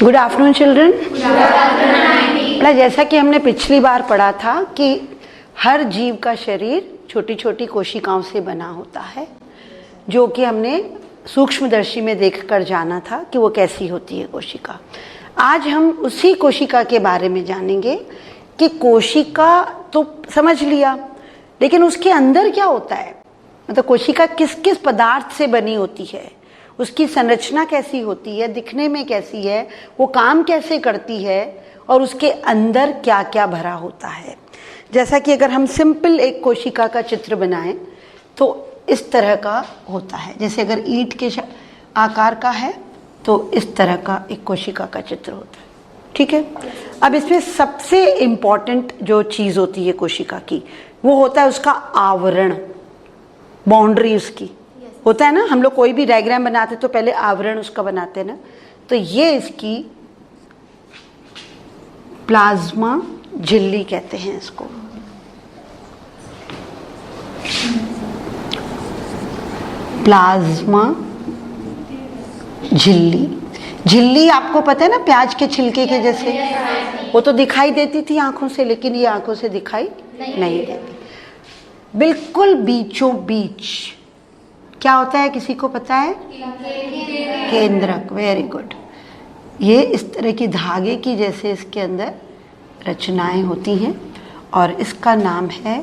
Good afternoon children. जैसा कि हमने पिछली बार पढ़ा था कि हर जीव का शरीर छोटी छोटी कोशिकाओं से बना होता है, जो कि हमने सूक्ष्मदर्शी में देखकर जाना था कि वो कैसी होती है कोशिका। आज हम उसी कोशिका के बारे में जानेंगे कि कोशिका तो समझ लिया, लेकिन उसके अंदर क्या होता है, मतलब कोशिका किस किस पदार्थ से बनी होती है, उसकी संरचना कैसी होती है, दिखने में कैसी है, वो काम कैसे करती है और उसके अंदर क्या क्या भरा होता है। जैसा कि अगर हम सिंपल एक कोशिका का चित्र बनाएं तो इस तरह का होता है। जैसे अगर ईंट के आकार का है तो इस तरह का एक कोशिका का चित्र होता है, ठीक है। अब इसमें सबसे इम्पॉर्टेंट जो चीज़ होती है कोशिका की, वो होता है उसका आवरण, बाउंड्री उसकी होता है ना। हम लोग कोई भी डायग्राम बनाते तो पहले आवरण उसका बनाते हैं ना, तो ये इसकी प्लाज्मा झिल्ली कहते हैं इसको। प्लाज्मा झिल्ली, झिल्ली आपको पता है ना, प्याज के छिलके के जैसे, वो तो दिखाई देती थी आंखों से, लेकिन ये आंखों से दिखाई नहीं देती। बिल्कुल बीचों बीच क्या होता है, किसी को पता है? केंद्रक। Very good. ये इस तरह की धागे की जैसे इसके अंदर रचनाएं होती हैं और इसका नाम है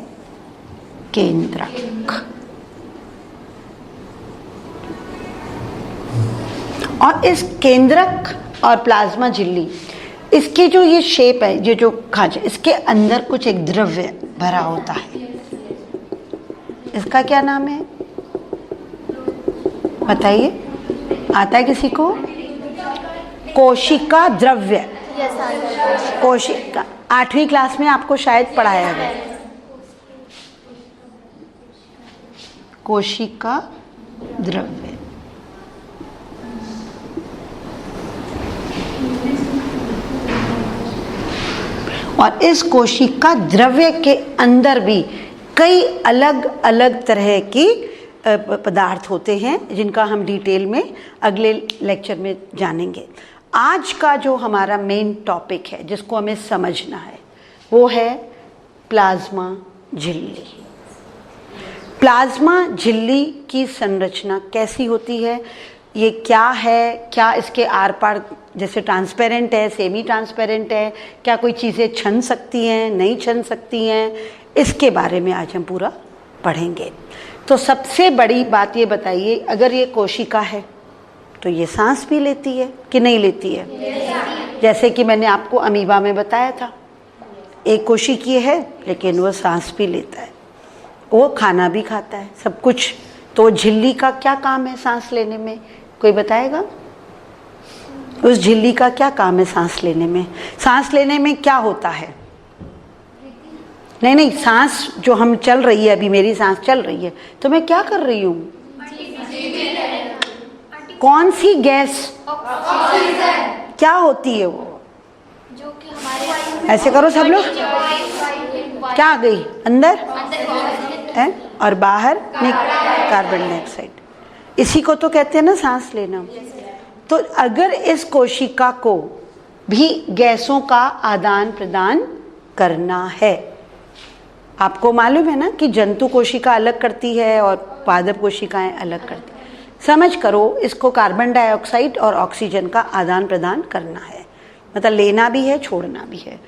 केंद्रक। और इस केंद्रक और प्लाज्मा झिल्ली, इसकी जो ये शेप है, ये जो खांचा, इसके अंदर कुछ एक द्रव्य भरा होता है। इसका क्या नाम है बताइए, आता है किसी को? कोशिका द्रव्य। कोशिका 8वीं क्लास में आपको शायद पढ़ाया गया। कोशिका द्रव्य। और इस कोशिका द्रव्य के अंदर भी कई अलग अलग तरह की पदार्थ होते हैं, जिनका हम डिटेल में अगले लेक्चर में जानेंगे। आज का जो हमारा मेन टॉपिक है, जिसको हमें समझना है, वो है प्लाज्मा झिल्ली। प्लाज्मा झिल्ली की संरचना कैसी होती है, ये क्या है, क्या इसके आर पार जैसे ट्रांसपेरेंट है, सेमी ट्रांसपेरेंट है, क्या कोई चीज़ें छन सकती हैं, नहीं छन सकती हैं, इसके बारे में आज हम पूरा पढ़ेंगे। तो सबसे बड़ी बात ये बताइए, अगर ये कोशिका है तो ये सांस भी लेती है कि नहीं लेती है? जैसे कि मैंने आपको अमीबा में बताया था, एक कोशिकीय है लेकिन वो सांस भी लेता है, वो खाना भी खाता है, सब कुछ। तो झिल्ली का क्या काम है सांस लेने में, कोई बताएगा? उस झिल्ली का क्या काम है सांस लेने में? सांस लेने में क्या होता है? नहीं, सांस जो हम चल रही है, अभी मेरी सांस चल रही है तो मैं क्या कर रही हूँ? कौन सी गैस? क्या होती है वो? जो कि हमारे ऐसे करो सब लोग, क्या आ गई अंदर है और बाहर कार्बन डाइऑक्साइड। इसी को तो कहते हैं ना सांस लेना। तो अगर इस कोशिका को भी गैसों का आदान प्रदान करना है, आपको मालूम है ना कि जंतु कोशिका अलग करती है और पादप कोशिकाएं अलग करती हैं। समझ करो, इसको कार्बन डाइऑक्साइड और ऑक्सीजन का आदान प्रदान करना है, मतलब लेना भी है, छोड़ना भी है।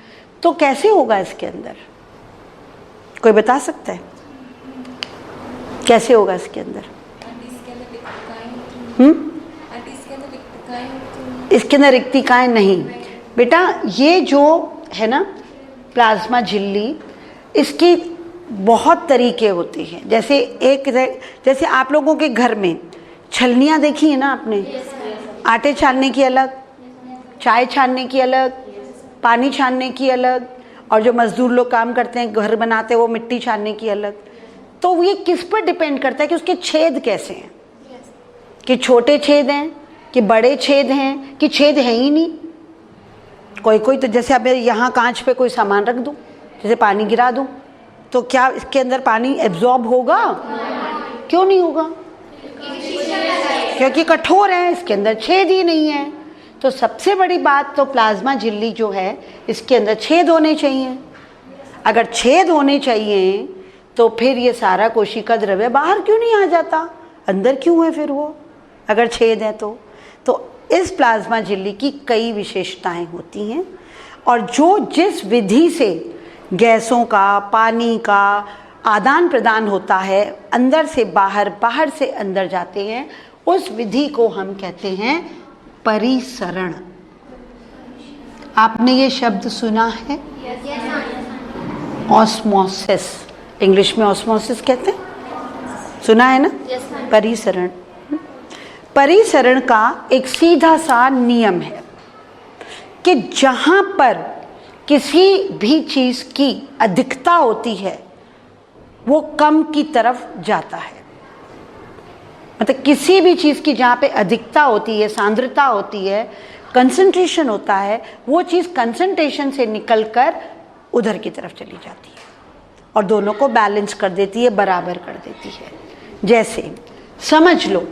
तो कैसे होगा इसके अंदर, कोई बता सकता है कैसे होगा इसके अंदर? इसके अंदर रिक्तिकाएं नहीं बेटा, ये जो है ना प्लाज्मा झिल्ली, इसकी बहुत तरीके होते हैं। जैसे आप लोगों के घर में छलनियाँ देखी है ना आपने, आटे छानने की अलग, चाय छानने की अलग, पानी छानने की अलग, और जो मजदूर लोग काम करते हैं, घर बनाते हैं, वो मिट्टी छानने की अलग। तो ये किस पर डिपेंड करता है कि उसके छेद कैसे हैं, कि छोटे छेद हैं कि बड़े छेद हैं कि छेद है ही नहीं। कोई तो जैसे अब यहाँ कांच पे कोई सामान रख दूँ, जैसे पानी गिरा दूँ, तो क्या इसके अंदर पानी एब्जॉर्ब होगा? क्यों नहीं होगा? क्योंकि कठोर है, इसके अंदर छेद ही नहीं है। तो सबसे बड़ी बात तो प्लाज्मा झिल्ली जो है इसके अंदर छेद होने चाहिए। अगर छेद होने चाहिए तो फिर ये सारा कोशिका द्रव्य बाहर क्यों नहीं आ जाता, अंदर क्यों है फिर वो, अगर छेद है तो इस प्लाज्मा झिल्ली की कई विशेषताएं होती हैं और जो जिस विधि से गैसों का, पानी का आदान प्रदान होता है, अंदर से बाहर, बाहर से अंदर जाते हैं, उस विधि को हम कहते हैं परिसरण। आपने ये शब्द सुना है? ऑस्मोसिस, इंग्लिश में ऑस्मोसिस कहते हैं, सुना है ना? परिसरण। परिसरण का एक सीधा सा नियम है कि जहां पर किसी भी चीज की अधिकता होती है वो कम की तरफ जाता है। मतलब किसी भी चीज की जहां पे अधिकता होती है, सांद्रता होती है, कंसंट्रेशन होता है, वो चीज कंसंट्रेशन से निकलकर उधर की तरफ चली जाती है और दोनों को बैलेंस कर देती है, बराबर कर देती है। जैसे समझ लो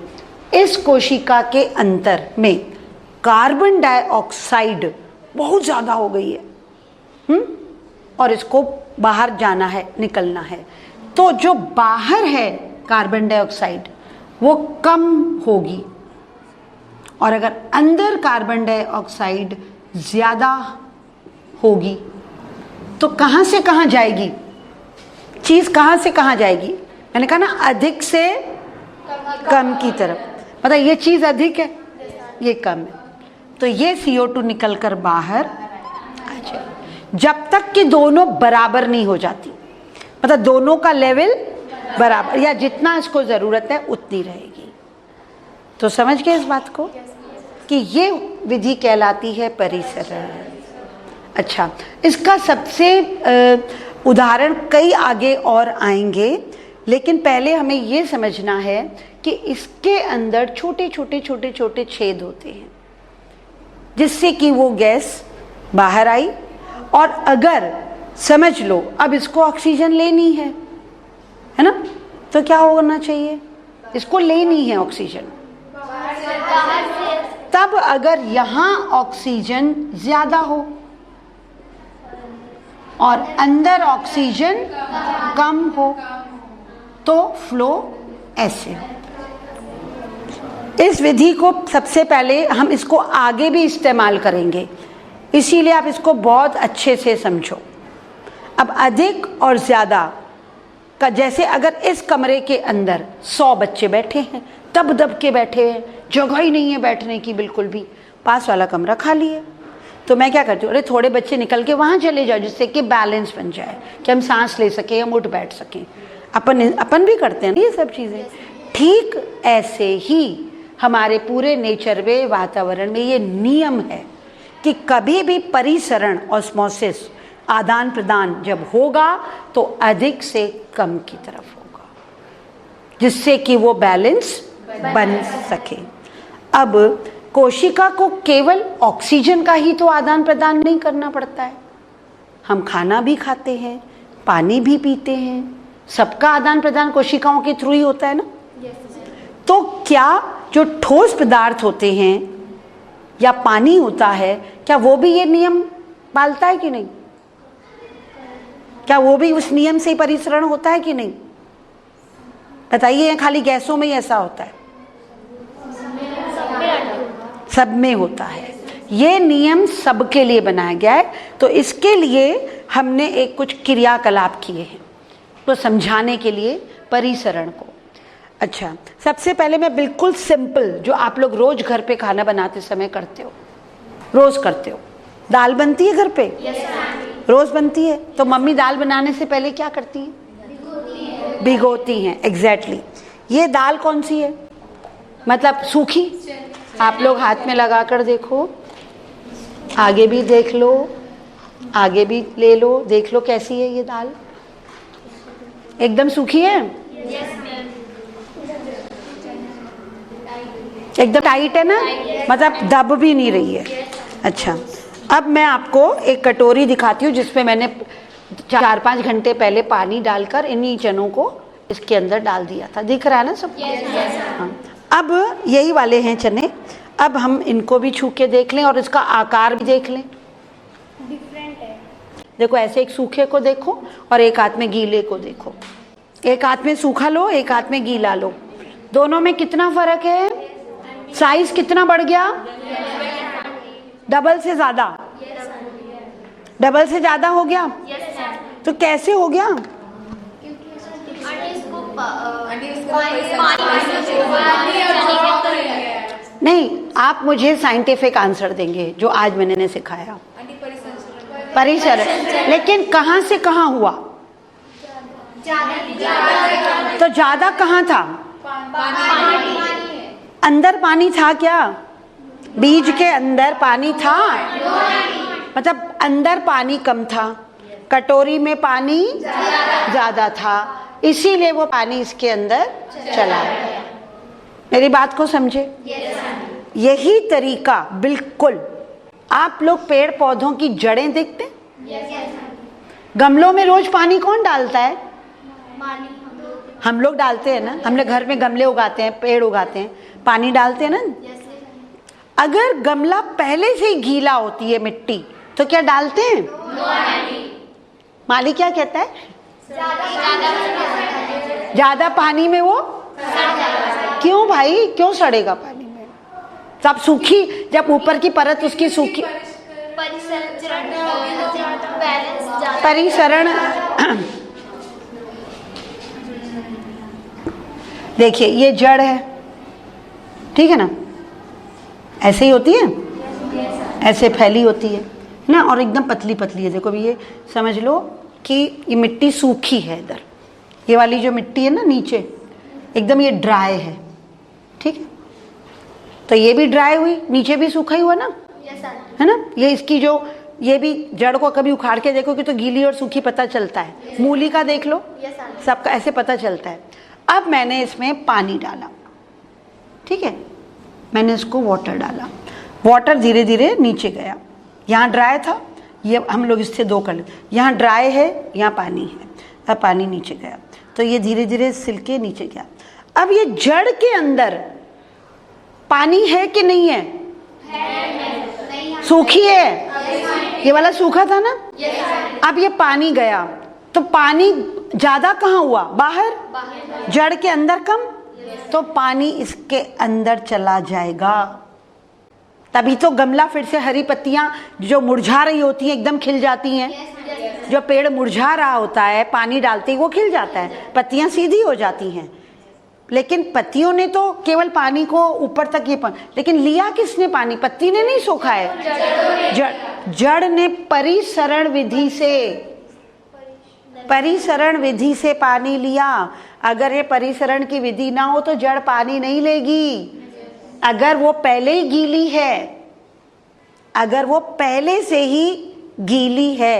इस कोशिका के अंतर में कार्बन डाइऑक्साइड बहुत ज्यादा हो गई है, और इसको बाहर जाना है, निकलना है, तो जो बाहर है कार्बन डाइऑक्साइड वो कम होगी, और अगर अंदर कार्बन डाइऑक्साइड ज्यादा होगी तो कहां से कहां जाएगी चीज, कहां से कहां जाएगी? मैंने कहा ना, अधिक से कम की तरफ। मतलब ये चीज अधिक है, ये कम है, तो ये CO2 निकलकर बाहर आ जाए, जब तक कि दोनों बराबर नहीं हो जाती। मतलब दोनों का लेवल बराबर, या जितना इसको जरूरत है उतनी रहेगी। तो समझ गए इस बात को कि ये विधि कहलाती है परिसरण। अच्छा, इसका सबसे उदाहरण कई आगे और आएंगे, लेकिन पहले हमें ये समझना है कि इसके अंदर छोटे छोटे छोटे छोटे छेद होते हैं जिससे कि वो गैस बाहर आई, और अगर समझ लो अब इसको ऑक्सीजन लेनी है ना, तो क्या होना चाहिए? इसको लेनी है ऑक्सीजन, तब अगर यहाँ ऑक्सीजन ज्यादा हो और अंदर ऑक्सीजन कम हो तो फ्लो ऐसे हो। इस विधि को सबसे पहले हम इसको आगे भी इस्तेमाल करेंगे, इसीलिए आप इसको बहुत अच्छे से समझो। अब अधिक और ज्यादा का, जैसे अगर इस कमरे के अंदर 100 बच्चे बैठे हैं, दब दब के बैठे हैं, जगह ही नहीं है बैठने की बिल्कुल भी, पास वाला कमरा खाली है, तो मैं क्या करती हूँ, अरे थोड़े बच्चे निकल के वहां चले जाओ, जिससे कि बैलेंस बन जाए, कि हम सांस ले सके, हम उठ बैठ सकें। अपन भी करते हैं ये सब चीजें। ठीक ऐसे ही हमारे पूरे नेचर में, वातावरण में ये नियम है कि कभी भी परिसरण, ऑस्मोसिस, आदान प्रदान जब होगा तो अधिक से कम की तरफ होगा, जिससे कि वो बैलेंस बन सके। अब कोशिका को केवल ऑक्सीजन का ही तो आदान प्रदान नहीं करना पड़ता है, हम खाना भी खाते हैं, पानी भी पीते हैं, सबका आदान प्रदान कोशिकाओं के थ्रू ही होता है ना। तो क्या जो ठोस पदार्थ होते हैं या पानी होता है, क्या वो भी ये नियम पालता है कि नहीं? क्या वो भी उस नियम से परिसरण होता है कि नहीं? बताइए, खाली गैसों में ही ऐसा होता है? सब में होता है। ये नियम सबके लिए बनाया गया है, तो इसके लिए हमने एक कुछ क्रियाकलाप किए हैं तो समझाने के लिए परिसरण को। अच्छा, सबसे पहले मैं बिल्कुल सिंपल, जो आप लोग रोज घर पे खाना बनाते समय करते हो, रोज करते हो, दाल बनती है घर पे? रोज बनती है। तो मम्मी दाल बनाने से पहले क्या करती है? भिगोती हैं। एग्जैक्टली। ये दाल कौन सी है? मतलब सूखी। आप लोग हाथ में लगा कर देखो, आगे भी देख लो, आगे भी ले लो, देख लो कैसी है ये दाल। एकदम सूखी है? एकदम टाइट है ना, मतलब दब भी नहीं रही है। अच्छा, अब मैं आपको एक कटोरी दिखाती हूँ जिसमें मैंने 4-5 घंटे पहले पानी डालकर इन्हीं चनों को इसके अंदर डाल दिया था। दिख रहा है ना सबको? हाँ। अब यही वाले हैं चने। अब हम इनको भी छू के देख लें और इसका आकार भी देख लें। डिफरेंट है। देखो ऐसे एक सूखे को देखो और एक हाथ में गीले को देखो। एक हाथ में सूखा लो, एक हाथ में गीला लो, दोनों में कितना फर्क है? साइज कितना बढ़ गया? डबल से ज्यादा, डबल से ज्यादा हो गया। तो कैसे हो गया? नहीं, आप मुझे साइंटिफिक आंसर देंगे जो आज मैंने सिखाया। परिसरण, लेकिन कहां से कहां हुआ? तो ज्यादा कहां था? अंदर पानी था क्या? बीज के अंदर पानी था? मतलब अंदर पानी कम था, कटोरी में पानी ज्यादा था, इसीलिए वो पानी इसके अंदर चला गया। मेरी बात को समझे? यही तरीका बिल्कुल आप लोग पेड़ पौधों की जड़ें देखते हैं। गमलों में रोज पानी कौन डालता है? हम लोग डालते हैं ना। हम लोग घर में गमले उगाते हैं, पेड़ उगाते हैं, पानी डालते हैं ना। अगर गमला पहले से ही गीला होती है मिट्टी, तो क्या डालते हैं? माली क्या कहता है? ज्यादा पानी में वो क्यों भाई, क्यों सड़ेगा पानी में? सब सूखी, जब ऊपर की परत उसकी सूखी, परिसरण देखिए ये जड़ है, ठीक है ना, ऐसे ही होती है, ऐसे फैली होती है ना, और एकदम पतली पतली है। देखो अभी ये समझ लो कि ये मिट्टी सूखी है, इधर ये वाली जो मिट्टी है ना नीचे एकदम ये ड्राई है, ठीक है। तो ये भी ड्राई हुई, नीचे भी सूखा ही हुआ ना, है ना। ये इसकी जो ये भी जड़ को कभी उखाड़ के देखोगे तो गीली और सूखी पता चलता है। मूली का देख लो, सबका ऐसे पता चलता है। अब मैंने इसमें पानी डाला, ठीक है, मैंने इसको वाटर डाला, वाटर धीरे धीरे नीचे गया। यहाँ ड्राई था, ये हम लोग इससे दो कर लेते, यहाँ ड्राई है, यहाँ पानी है, अब पानी नीचे गया, तो ये धीरे धीरे सिलके नीचे गया। अब ये जड़ के अंदर पानी है कि नहीं है? सूखी है, ये वाला सूखा था ना। अब ये पानी गया, तो पानी ज्यादा कहाँ हुआ? बाहर, जड़ के अंदर कम, तो पानी इसके अंदर चला जाएगा। तभी तो गमला फिर से हरी पत्तियां जो मुरझा रही होती हैं एकदम खिल जाती हैं। जो पेड़ मुरझा रहा होता है पानी डालते ही वो खिल जाता है, पत्तियां सीधी हो जाती हैं। लेकिन पत्तियों ने तो केवल पानी को ऊपर तक ये लेकिन लिया किसने पानी? पत्ती ने नहीं सोखा है, जड़ ने परिसरण विधि से, परिसरण विधि से पानी लिया। अगर ये परिसरण की विधि ना हो तो जड़ पानी नहीं लेगी। अगर वो पहले ही गीली है, अगर वो पहले से ही गीली है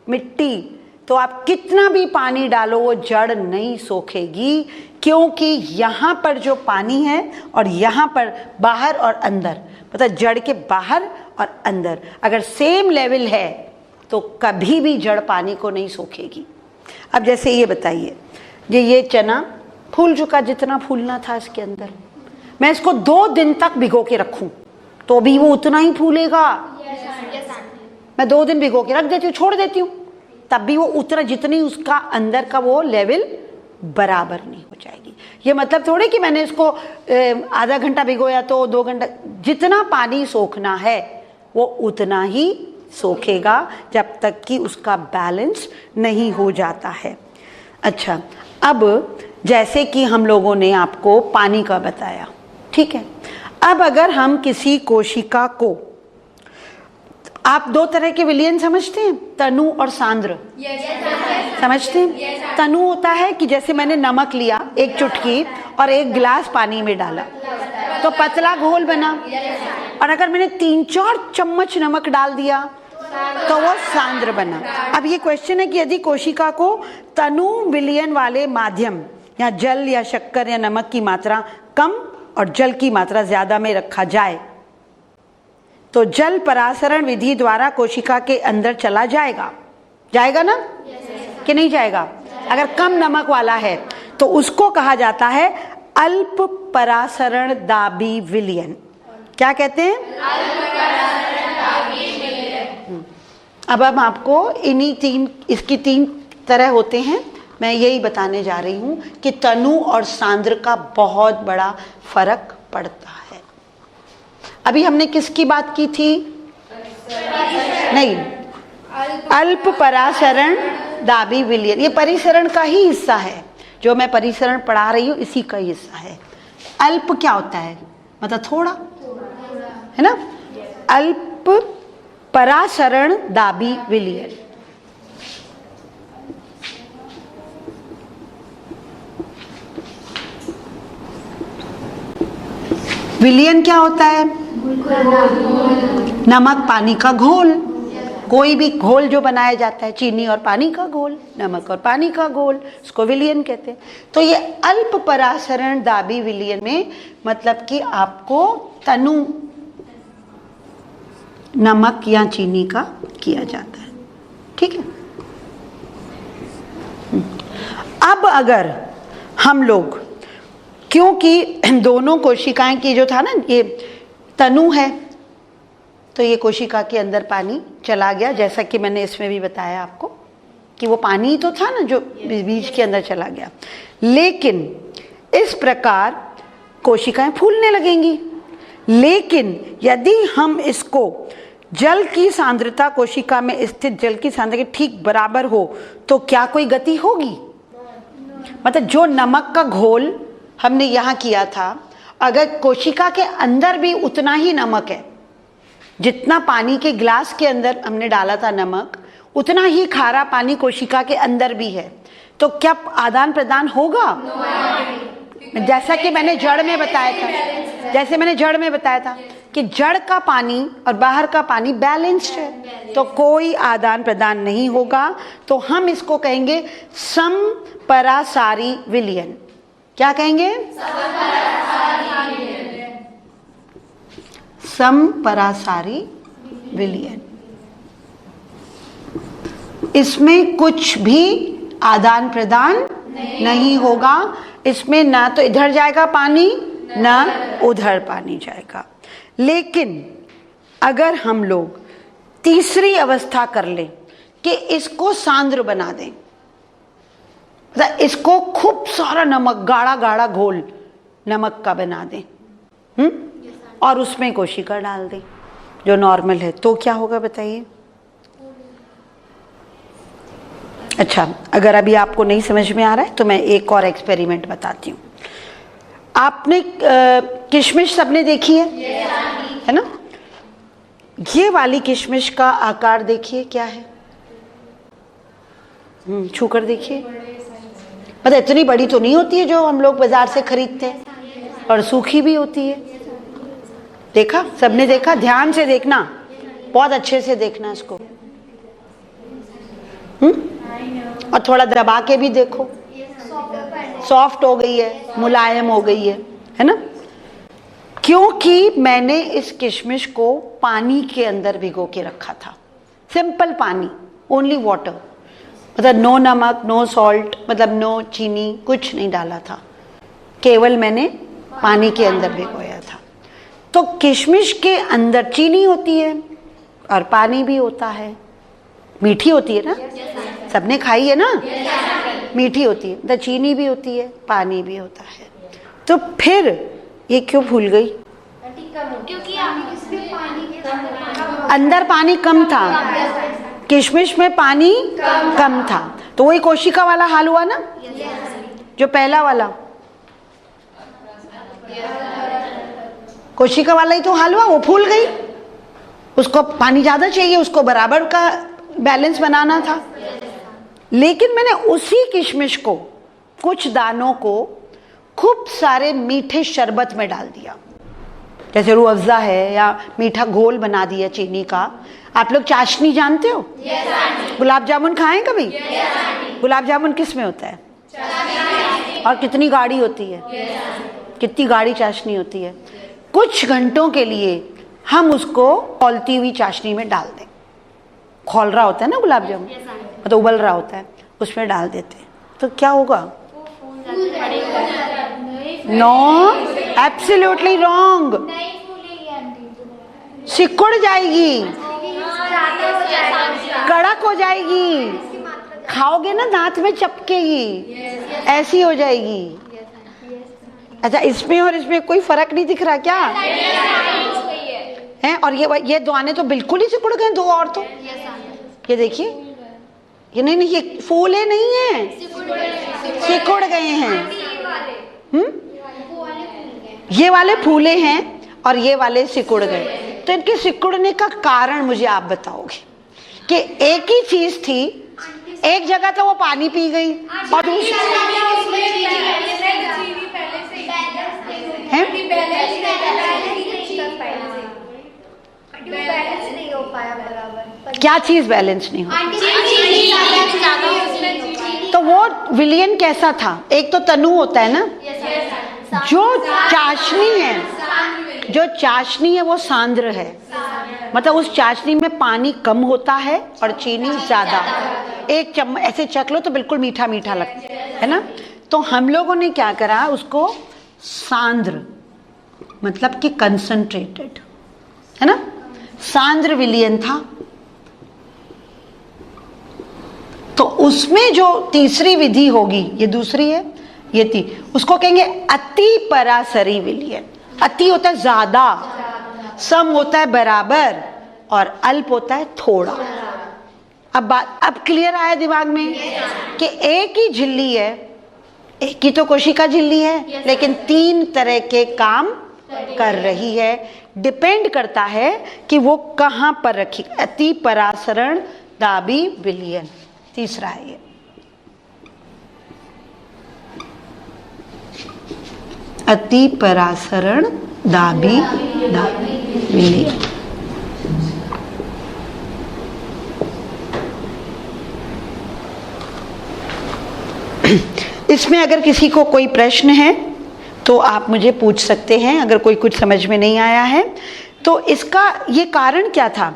मिट्टी, तो आप कितना भी पानी डालो वो जड़ नहीं सोखेगी, क्योंकि यहाँ पर जो पानी है और यहाँ पर बाहर और अंदर, मतलब जड़ के बाहर और अंदर अगर सेम लेवल है तो कभी भी जड़ पानी को नहीं सोखेगी। अब जैसे ये बताइए, ये चना फूल चुका, जितना फूलना था इसके अंदर, मैं इसको 2 दिन तक भिगो के रखूं तो भी वो उतना ही फूलेगा। मैं 2 दिन भिगो के रख देती हूँ, छोड़ देती हूँ, तब भी वो उतना, जितनी उसका अंदर का वो लेवल बराबर नहीं हो जाएगी। ये मतलब थोड़े कि मैंने इसको आधा घंटा भिगोया तो 2 घंटा, जितना पानी सोखना है वो उतना ही सोखेगा जब तक कि उसका बैलेंस नहीं हो जाता है। अच्छा, अब जैसे कि हम लोगों ने आपको पानी का बताया, ठीक है। अब अगर हम किसी कोशिका को, आप 2 तरह के विलयन समझते हैं, तनु और सांद्र, समझते हैं? तनु होता है कि जैसे मैंने नमक लिया 1 चुटकी और 1 गिलास पानी में डाला तो पतला घोल बना, और अगर मैंने 3-4 चम्मच नमक डाल दिया तो वो सांद्र बना। अब ये क्वेश्चन है कि यदि कोशिका को तनु विलयन वाले माध्यम या जल या शक्कर या नमक की मात्रा कम और जल की मात्रा ज्यादा में रखा जाए तो जल परासरण विधि द्वारा कोशिका के अंदर चला जाएगा, जाएगा ना कि नहीं जाएगा? अगर कम नमक वाला है तो उसको कहा जाता है अल्प परासरण दाबी विलयन। क्या कहते हैं? अब हम आपको इसकी तीन तरह होते हैं। मैं यही बताने जा रही हूं कि तनु और सांद्र का बहुत बड़ा फर्क पड़ता है। अभी हमने किसकी बात की थी? नहीं, अल्प परासरण दाबी विलयन, ये परिसरण का ही हिस्सा है। जो मैं परिसरण पढ़ा रही हूँ इसी का हिस्सा है। अल्प क्या होता है? मतलब थोड़ा, है ना? अल्प परासरण दाबी विलयन। विलयन क्या होता है? नमक पानी का घोल। कोई भी घोल जो बनाया जाता है, चीनी और पानी का घोल, नमक और पानी का घोल, उसको विलयन कहते हैं। तो ये अल्प परासरण दाबी विलयन में मतलब कि आपको तनु नमक या चीनी का किया जाता है। ठीक है। अब अगर हम लोग, क्योंकि दोनों कोशिकाएं की जो था ना, ये तनु है तो ये कोशिका के अंदर पानी चला गया, जैसा कि मैंने इसमें भी बताया आपको कि वो पानी तो था ना जो बीज के अंदर चला गया। लेकिन इस प्रकार कोशिकाएं फूलने लगेंगी। लेकिन यदि हम इसको जल की सांद्रता, कोशिका में स्थित जल की सांद्रता के ठीक बराबर हो तो क्या कोई गति होगी? मतलब जो नमक का घोल हमने यहाँ किया था, अगर कोशिका के अंदर भी उतना ही नमक है, जितना पानी के गिलास के अंदर हमने डाला था नमक, उतना ही खारा पानी कोशिका के अंदर भी है, तो क्या आदान प्रदान होगा? जैसा कि मैंने जड़ में बताया था, कि जड़ का पानी और बाहर का पानी बैलेंस्ड है, तो कोई आदान प्रदान नहीं होगा। तो हम इसको कहेंगे समपरासारी विलयन। क्या कहेंगे? समपरासारी विलयन। इसमें कुछ भी आदान प्रदान नहीं होगा। इसमें ना तो इधर जाएगा पानी ना उधर पानी जाएगा। लेकिन अगर हम लोग तीसरी अवस्था कर लें कि इसको सांद्र बना दें, मतलब इसको खूब सारा नमक, गाढ़ा गाढ़ा घोल नमक का बना दें, और उसमें कोशिका डाल दें जो नॉर्मल है, तो क्या होगा बताइए? अच्छा, अगर अभी आपको नहीं समझ में आ रहा है तो मैं एक और एक्सपेरिमेंट बताती हूँ। आपने किशमिश सबने देखी है ना? ये वाली किशमिश का आकार देखिए क्या है, छू कर देखिए। मतलब इतनी बड़ी तो नहीं होती है जो हम लोग बाजार से खरीदते हैं, और सूखी भी होती है। देखा? सबने देखा? ध्यान से देखना, बहुत अच्छे से देखना इसको। और थोड़ा दबा के भी देखो, सॉफ्ट हो गई है, मुलायम हो गई है ना? क्योंकि मैंने इस किशमिश को पानी के अंदर भिगो के रखा था। सिंपल पानी, ओनली वाटर, मतलब नो नमक, नो सॉल्ट, मतलब नो चीनी, कुछ नहीं डाला था, केवल मैंने पानी के अंदर भिगोया था। तो किशमिश के अंदर चीनी होती है और पानी भी होता है। मीठी होती है ना? सबने खाई है ना? मीठी होती है, तो चीनी भी होती है, पानी भी होता है। तो फिर ये क्यों भूल गई? क्योंकि इसमें पानी अंदर पानी कम था, किशमिश में पानी कम था। तो वही कोशिका वाला हाल हुआ ना, जो पहला वाला कोशिका वाला ही तो हाल हुआ। वो फूल गई, उसको पानी ज्यादा चाहिए, उसको बराबर का बैलेंस बनाना था। लेकिन मैंने उसी किशमिश को, कुछ दानों को खूब सारे मीठे शरबत में डाल दिया, जैसे रूह अफ़ज़ा है, या मीठा घोल बना दिया चीनी का। आप लोग चाशनी जानते हो? गुलाब जामुन खाएं कभी? गुलाब जामुन किस में होता है? और कितनी गाढ़ी होती है? कितनी गाढ़ी चाशनी होती है। कुछ घंटों के लिए हम उसको खौलती हुई चाशनी में डाल दें। खौल रहा होता है ना गुलाब जामुन, मतलब उबल रहा होता है, उसमें डाल देते हैं, तो क्या होगा? No, absolutely wrong. सिकुड़ जाएगी, कड़क हो जाएगी, खाओगे ना दांत में चपकेगी, ऐसी हो जाएगी। अच्छा, इसमें और इसमें कोई फर्क नहीं दिख रहा क्या है? और ये दाने तो बिल्कुल ही सिकुड़ गए, दो और तो ये देखिए, ये नहीं, ये फूले नहीं है, सिकुड़ गए हैं। ये वाले फूले हैं और ये वाले सिकुड़ गए। तो इनके सिकुड़ने का कारण मुझे आप बताओगे कि एक ही चीज थी, एक जगह तो वो पानी पी गई और दूसरी क्या चीज बैलेंस नहीं हो? तो वो विलियन कैसा था? एक तो तनु होता है ना, जो चाशनी है वो सांद्र है, मतलब उस चाशनी में पानी कम होता है और चीनी ज्यादा। एक चम्मच ऐसे चख लो तो बिल्कुल मीठा मीठा लगता है ना। तो हम लोगों ने क्या करा, उसको सांद्र मतलब कि कंसंट्रेटेड, है ना, सांद्र विलियन था। तो उसमें जो तीसरी विधि होगी, ये दूसरी है, ये थी, उसको कहेंगे अति परासरी विलियन। अति होता है ज्यादा, सम होता है बराबर, और अल्प होता है थोड़ा। अब क्लियर आया दिमाग में कि एक ही झिल्ली है, एक ही तो कोशिका झिल्ली है, लेकिन तीन तरह के काम कर रही है। डिपेंड करता है कि वो कहां पर रखी। अति परासरण दाबी विलियन तीसरा है ये। अति परासरण दाबी विलियन। इसमें अगर किसी को कोई प्रश्न है तो आप मुझे पूछ सकते हैं, अगर कोई कुछ समझ में नहीं आया है तो। इसका ये कारण क्या था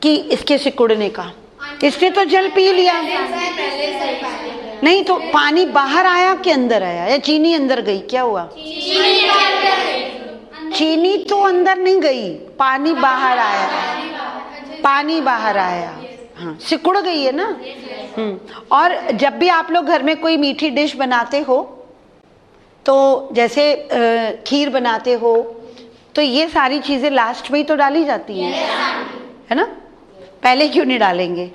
कि इसके सिकुड़ने का? इसने तो जल पी लिया, नहीं तो पानी बाहर आया कि अंदर आया, या चीनी अंदर गई? क्या हुआ? चीनी तो अंदर नहीं गई, पानी बाहर आया, पानी बाहर आया, हाँ, सिकुड़ गई है ना। और जब भी आप लोग घर में कोई मीठी डिश बनाते हो, तो जैसे खीर बनाते हो, तो ये सारी चीजें लास्ट में ही तो डाली जाती हैं, है ना? पहले क्यों नहीं डालेंगे?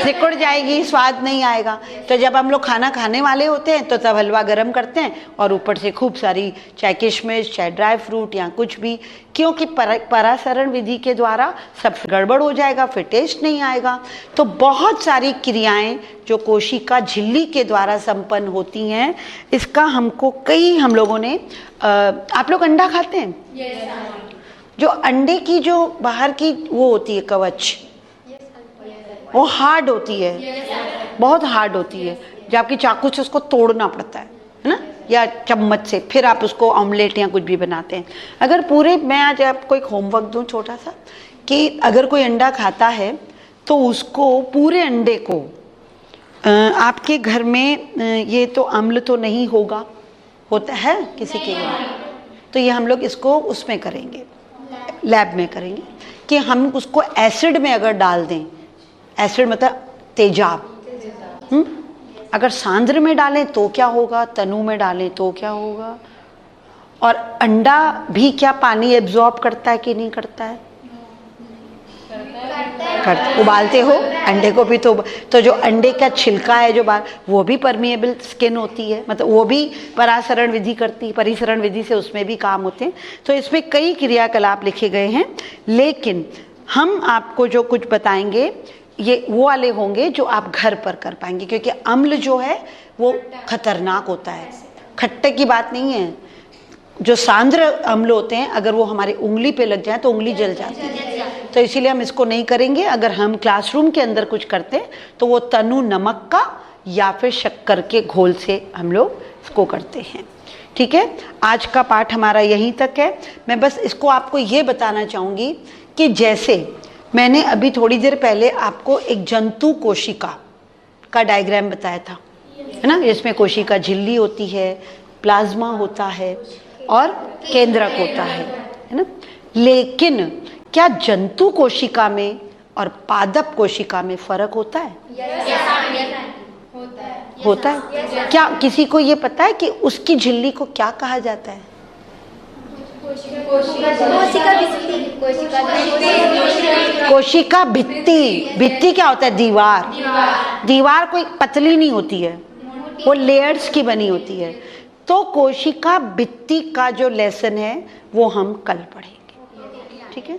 सिकुड़ जाएगी, स्वाद नहीं आएगा। तो जब हम लोग खाना खाने वाले होते हैं तो तब हलवा गरम करते हैं और ऊपर से खूब सारी, चाहे किशमिश, चाहे ड्राई फ्रूट या कुछ भी, क्योंकि परासरण विधि के द्वारा सब गड़बड़ हो जाएगा, फिर टेस्ट नहीं आएगा। तो बहुत सारी क्रियाएं जो कोशिका झिल्ली के द्वारा संपन्न होती हैं, इसका हमको हम लोगों ने आप लोग अंडा खाते हैं? जो अंडे की जो बाहर की वो होती है कवच, वो हार्ड होती है, बहुत हार्ड होती है, जो आपकी चाकू से उसको तोड़ना पड़ता है ना, या चम्मच से, फिर आप उसको ऑमलेट या कुछ भी बनाते हैं। अगर मैं आज आपको एक होमवर्क दूं छोटा सा, कि अगर कोई अंडा खाता है तो उसको, पूरे अंडे को, आपके घर में ये तो अम्ल तो नहीं होगा, होता है किसी के घर, तो ये हम लोग इसको उसमें करेंगे, लैब में करेंगे, कि हम उसको एसिड में अगर डाल दें, एसिड मतलब तेजाब, अगर सांद्र में डालें तो क्या होगा, तनु में डालें तो क्या होगा, और अंडा भी क्या पानी एब्जॉर्ब करता है कि नहीं करता है? उबालते हो अंडे को भी, तो जो अंडे का छिलका है जो बाहर, वो भी परमिएबल स्किन होती है, मतलब वो भी परासरण विधि करती है, परिसरण विधि से उसमें भी काम होते हैं। तो इसमें कई क्रियाकलाप लिखे गए हैं, लेकिन हम आपको जो कुछ बताएंगे ये वो वाले होंगे जो आप घर पर कर पाएंगे, क्योंकि अम्ल जो है वो खतरनाक होता है, खट्टे की बात नहीं है। जो सांद्र अम्ल होते हैं, अगर वो हमारी उंगली पे लग जाए तो उंगली जल जाती है, तो इसीलिए हम इसको नहीं करेंगे। अगर हम क्लासरूम के अंदर कुछ करते हैं तो वो तनु नमक का या फिर शक्कर के घोल से हम लोग इसको करते हैं। ठीक है, आज का पाठ हमारा यहीं तक है। मैं बस इसको आपको ये बताना चाहूँगी कि जैसे मैंने अभी थोड़ी देर पहले आपको एक जंतु कोशिका का डायग्राम बताया था, है ना, जिसमें कोशिका झिल्ली होती है, प्लाज्मा होता है और केंद्रक होता है ना। लेकिन क्या जंतु कोशिका में और पादप कोशिका में फर्क होता है? होता है। क्या किसी को ये पता है कि उसकी झिल्ली को क्या कहा जाता है? कोशिका भित्ति। भित्ति क्या होता है? दीवार। दीवार कोई पतली नहीं होती है, वो लेयर्स की बनी होती है। तो कोशिका भित्ति का जो लेसन है वो हम कल पढ़ेंगे, ठीक है।